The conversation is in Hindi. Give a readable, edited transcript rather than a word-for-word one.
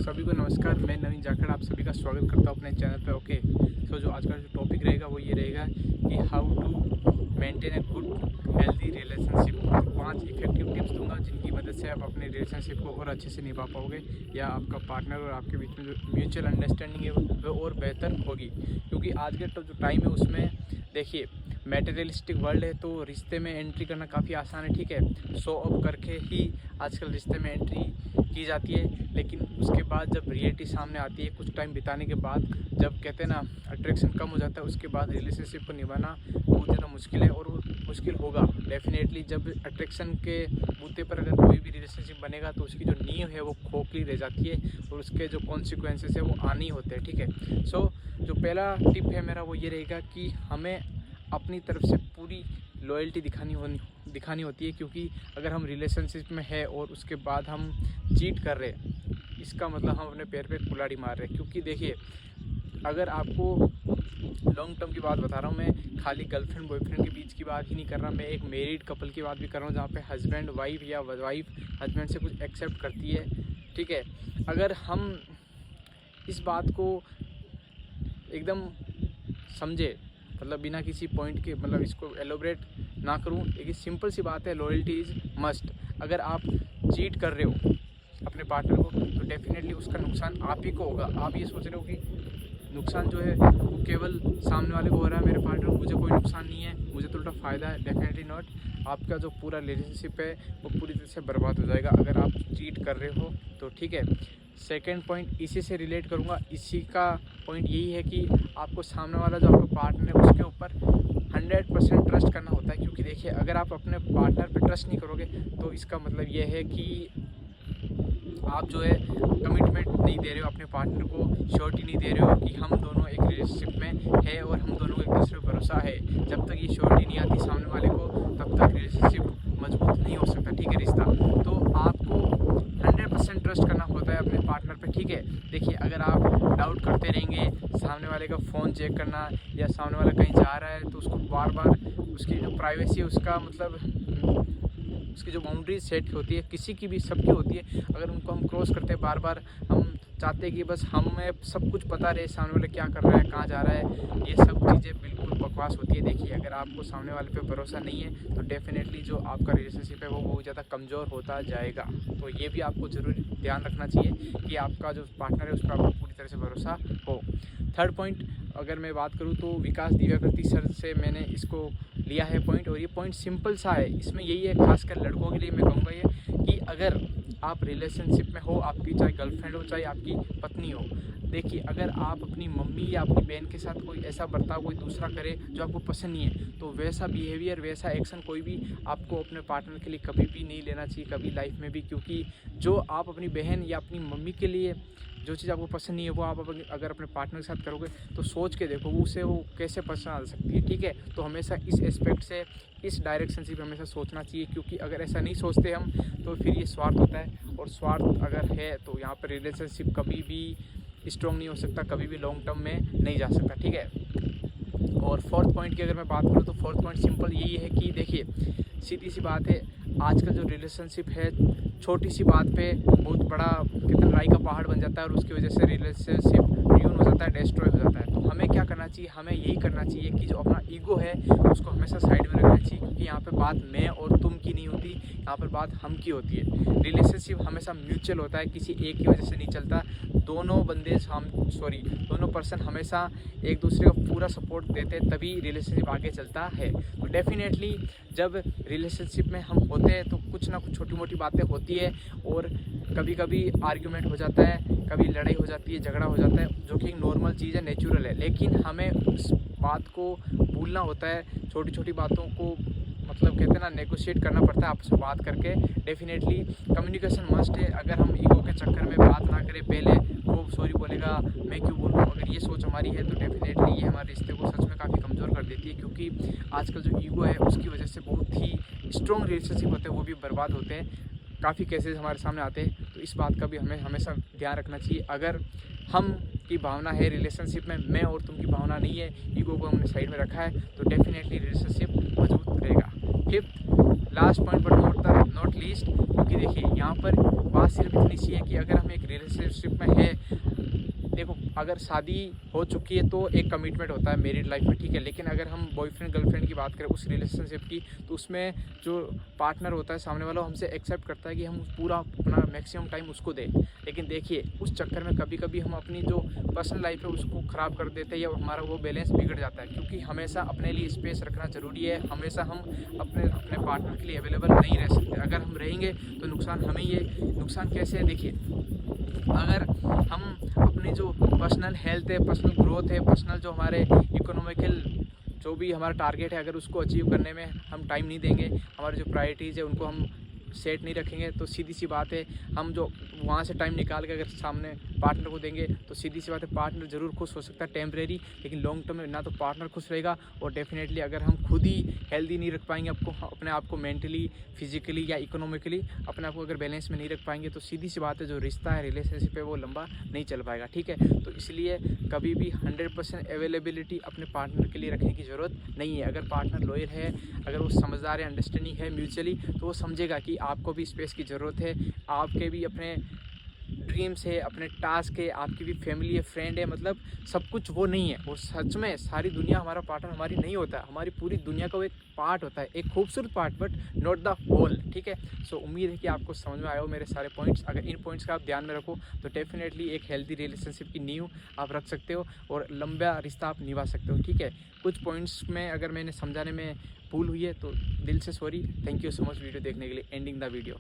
सभी को नमस्कार। मैं नवीन जाखड़ आप सभी का स्वागत करता हूँ अपने चैनल पे। ओके, तो जो आज का जो टॉपिक रहेगा वो ये रहेगा कि how to maintain a good healthy relationship. 5 effective tips दूंगा जिनकी मदद से आप अपने रिलेशनशिप को और अच्छे से निभा पाओगे या आपका पार्टनर और आपके बीच में जो म्यूचुअल अंडरस्टैंडिंग है वो और बेहतर होगी। क्योंकि आज के जो टाइम है उसमें देखिए मटेरियलिस्टिक वर्ल्ड है, तो रिश्ते में एंट्री करना काफ़ी आसान है। ठीक है, शो ऑफ करके ही आजकल रिश्ते में एंट्री की जाती है, लेकिन उसके बाद जब रियलिटी सामने आती है कुछ टाइम बिताने के बाद, जब कहते हैं ना अट्रैक्शन कम हो जाता है, उसके बाद रिलेशनशिप को निभाना बहुत ज़्यादा मुश्किल है और वो मुश्किल होगा डेफिनेटली। जब अट्रैक्शन के बूते पर अगर कोई भी रिलेशनशिप बनेगा तो उसकी जो नींव है वो खोखली रह जाती है और उसके जो कॉन्सिक्वेंसेस है वो आने ही होते हैं। ठीक है, सो जो पहला टिप है मेरा वो ये रहेगा कि हमें अपनी तरफ से पूरी लॉयल्टी दिखानी होती है। क्योंकि अगर हम रिलेशनशिप में है और उसके बाद हम चीट कर रहे हैं, इसका मतलब हम अपने पैर पे कुल्हाड़ी मार रहे हैं। क्योंकि देखिए, अगर आपको लॉन्ग टर्म की बात बता रहा हूँ, मैं खाली गर्लफ्रेंड बॉयफ्रेंड के बीच की बात ही नहीं कर रहा, मैं एक मैरिड कपल की बात भी कर रहा हूँ जहाँ पे हस्बैंड वाइफ या वाइफ हस्बैंड से कुछ एक्सेप्ट करती है। ठीक है, अगर हम इस बात को एकदम समझे, मतलब बिना किसी पॉइंट के, मतलब इसको एलोबरेट ना करूं, लेकिन सिंपल सी बात है, लॉयल्टी इज़ मस्ट। अगर आप चीट कर रहे हो अपने पार्टनर को तो डेफिनेटली उसका नुकसान आप ही को होगा। आप ये सोच रहे हो कि नुकसान जो है वो केवल सामने वाले को हो रहा है, मेरे पार्टनर को, मुझे कोई नुकसान नहीं है, मुझे तो उल्टा फ़ायदा है। Definitely not. आपका जो पूरा रिलेशनशिप है वो पूरी तरह से बर्बाद हो जाएगा अगर आप चीट कर रहे हो तो। ठीक है, सेकेंड पॉइंट इसी से रिलेट करूँगा। इसी का पॉइंट यही है कि आपको सामने वाला जो आपका पार्टनर है उसके ऊपर 100% ट्रस्ट करना होता है। क्योंकि देखिए, अगर आप अपने पार्टनर पे ट्रस्ट नहीं करोगे तो इसका मतलब ये है कि आप जो है कमिटमेंट नहीं दे रहे हो अपने पार्टनर को, श्योरिटी नहीं दे रहे हो कि हम दोनों एक रिलेशनशिप में है और हम दोनों को एक दूसरे पर भरोसा है। जब तक ये श्योरिटी नहीं आती सामने वाले को, तब तक रिलेशनशिप मजबूत नहीं हो सकता। ठीक है, रिश्ता। तो आपको 100% ट्रस्ट करना होता है अपने पार्टनर पे। ठीक है, देखिए, अगर आप डाउट करते रहेंगे, सामने वाले का फ़ोन चेक करना या सामने वाला कहीं जा रहा है तो उसको बार बार उसकी जो प्राइवेसी है, उसका मतलब उसकी जो बाउंड्रीज सेट होती है, किसी की भी, सबकी होती है, अगर उनको हम क्रॉस करते हैं बार बार, हम चाहते हैं कि बस हमें सब कुछ पता रहे सामने वाले क्या कर रहा है, कहाँ जा रहा है, ये सब चीज़ें बिल्कुल बकवास होती है। देखिए, अगर आपको सामने वाले पे भरोसा नहीं है तो डेफिनेटली जो आपका रिलेशनशिप है वो बहुत ज़्यादा कमज़ोर होता जाएगा। तो ये भी आपको ज़रूर ध्यान रखना चाहिए कि आपका जो पार्टनर है उस पर आपको पूरी तरह से भरोसा हो। थर्ड पॉइंट अगर मैं बात करूँ तो विकास दिव्याकृति सर से मैंने इसको लिया है पॉइंट, और ये पॉइंट सिंपल सा है। इसमें यही है, खासकर लड़कों के लिए मैं कहूँगा ये, कि अगर आप रिलेशनशिप में हो, आपकी चाहे गर्लफ्रेंड हो चाहे आपकी पत्नी हो, देखिए, अगर आप अपनी मम्मी या अपनी बहन के साथ कोई ऐसा बर्ताव कोई दूसरा करे जो आपको पसंद नहीं है, तो वैसा बिहेवियर, वैसा एक्शन कोई भी आपको अपने पार्टनर के लिए कभी भी नहीं लेना चाहिए, कभी लाइफ में भी। क्योंकि जो आप अपनी बहन या अपनी मम्मी के लिए जो चीज़ आपको पसंद नहीं है वो आप अगर अपने पार्टनर के साथ करोगे तो सोच के देखो उसे वो कैसे पसंद आ सकती है। ठीक है, तो हमेशा इस एस्पेक्ट से, इस डायरेक्शन से भी हमेशा सोचना चाहिए। क्योंकि अगर ऐसा नहीं सोचते हम तो फिर ये स्वार्थ होता है, और स्वार्थ अगर है तो यहाँ पर रिलेशनशिप कभी भी स्ट्रॉन्ग नहीं हो सकता, कभी भी लॉन्ग टर्म में नहीं जा सकता। ठीक है, और फोर्थ पॉइंट की अगर मैं बात करूँ तो फोर्थ पॉइंट सिंपल यही है कि देखिए, सीधी सी बात है, आजकल जो रिलेशनशिप है छोटी सी बात पे बहुत बड़ा कितना राई का पहाड़ बन जाता है और उसकी वजह से रिलेशनशिप रुइन हो जाता है, डिस्ट्रॉय हो जाता है। तो हमें क्या करना चाहिए, हमें यही करना चाहिए कि जो अपना ईगो है उसको हमेशा साइड में रखना चाहिए। क्योंकि यहाँ पे बात मैं और तुम की नहीं होती, यहाँ पर बात हम की होती है। रिलेशनशिप हमेशा म्यूचुअल होता है, किसी एक की वजह से नहीं चलता। दोनों पर्सन हमेशा एक दूसरे को पूरा सपोर्ट देते हैं, तभी रिलेशनशिप आगे चलता है। तो डेफिनेटली जब रिलेशनशिप में हम होते हैं तो कुछ ना कुछ छोटी मोटी बातें होती है, और कभी कभी आर्ग्यूमेंट हो जाता है, कभी लड़ाई हो जाती है, झगड़ा हो जाता है, जो कि नॉर्मल चीज़ है, नेचुरल है। लेकिन हमें उस बात को भूलना होता है, छोटी छोटी बातों को, मतलब कहते हैं ना, नेगोशिएट करना पड़ता है आपस में बात करके। डेफिनेटली कम्युनिकेशन मस्ट है। अगर हम ईगो के चक्कर में बात ना करें, पहले वो सॉरी बोलेगा, मैं क्यों बोल रहा हूँ, अगर ये सोच हमारी है तो डेफिनेटली ये हमारे रिश्ते को सच में काफ़ी कमज़ोर कर देती है। क्योंकि आजकल जो ईगो है उसकी वजह से बहुत ही स्ट्रॉन्ग रिलेशनशिप होते हैं वो भी बर्बाद होते हैं, काफ़ी केसेस हमारे सामने आते हैं। तो इस बात का भी हमें हमेशा ध्यान रखना चाहिए। अगर हम की भावना है रिलेशनशिप में, मैं और तुम की भावना नहीं है, ईगो को हमने साइड में रखा है, तो डेफिनेटली रिलेशनशिप मजबूत रहेगा। Fifth, last point but not least, क्योंकि देखिए यहाँ पर बात सिर्फ इतनी सी है कि अगर हम एक रिलेशनशिप में है, देखो अगर शादी हो चुकी है तो एक कमिटमेंट होता है मैरिड लाइफ में, ठीक है, लेकिन अगर हम बॉयफ्रेंड गर्लफ्रेंड की बात करें उस रिलेशनशिप की, तो उसमें जो पार्टनर होता है सामने वाला, हमसे एक्सेप्ट करता है कि हम पूरा अपना मैक्सिमम टाइम उसको दें। लेकिन देखिए उस चक्कर में कभी कभी हम अपनी जो पर्सनल लाइफ है उसको ख़राब कर देते हैं, या हमारा वो बैलेंस बिगड़ जाता है, क्योंकि हमेशा अपने लिए स्पेस रखना ज़रूरी है। हमेशा हम अपने अपने पार्टनर के लिए अवेलेबल नहीं रह सकते। अगर हम रहेंगे तो नुकसान हमें ही है। नुकसान कैसे है, देखिए अगर हम अपनी जो पर्सनल हेल्थ है, पर्सनल ग्रोथ है, पर्सनल जो हमारे इकोनॉमिकल जो भी हमारा टारगेट है, अगर उसको अचीव करने में हम टाइम नहीं देंगे, हमारी जो प्रायोरिटीज़ है उनको हम सेट नहीं रखेंगे, तो सीधी सी बात है हम जो वहाँ से टाइम निकाल के अगर सामने पार्टनर को देंगे तो सीधी सी बात है पार्टनर ज़रूर खुश हो सकता है टेम्परेरी, लेकिन लॉन्ग टर्म में ना तो पार्टनर खुश रहेगा, और डेफिनेटली अगर हम खुद ही हेल्दी नहीं रख पाएंगे अपने आप को मेंटली, फिजिकली या इकोनॉमिकली अपने आप को अगर बैलेंस में नहीं रख पाएंगे, तो सीधी सी बात है जो रिश्ता है, रिलेशनशिप है, वो लंबा नहीं चल पाएगा, ठीक है। तो इसलिए कभी भी 100% अवेलेबिलिटी अपने पार्टनर के लिए रखने की ज़रूरत नहीं है। अगर पार्टनर लॉयल है, अगर वो समझदार है, अंडरस्टैंडिंग है म्यूचुअली, तो वो समझेगा कि आपको भी स्पेस की ज़रूरत है, आपके भी अपने ड्रीम्स है, अपने टास्क है, आपकी भी फैमिली है, फ्रेंड है, मतलब सब कुछ वो नहीं है। वो सच में सारी दुनिया हमारा पार्टनर हमारी नहीं होता है, हमारी पूरी दुनिया का वो एक पार्ट होता है, एक खूबसूरत part, but not the whole, ठीक है। सो उम्मीद है कि आपको समझ में आया हो मेरे सारे पॉइंट्स। अगर इन पॉइंट्स का आप ध्यान में रखो तो डेफिनेटली एक हेल्दी रिलेशनशिप की नींव आप रख सकते हो और लंबा रिश्ता आप निभा सकते हो, ठीक है। कुछ पॉइंट्स में अगर मैंने समझाने में भूल हुई है तो दिल से sorry. Thank you so much video देखने के लिए, एंडिंग द वीडियो।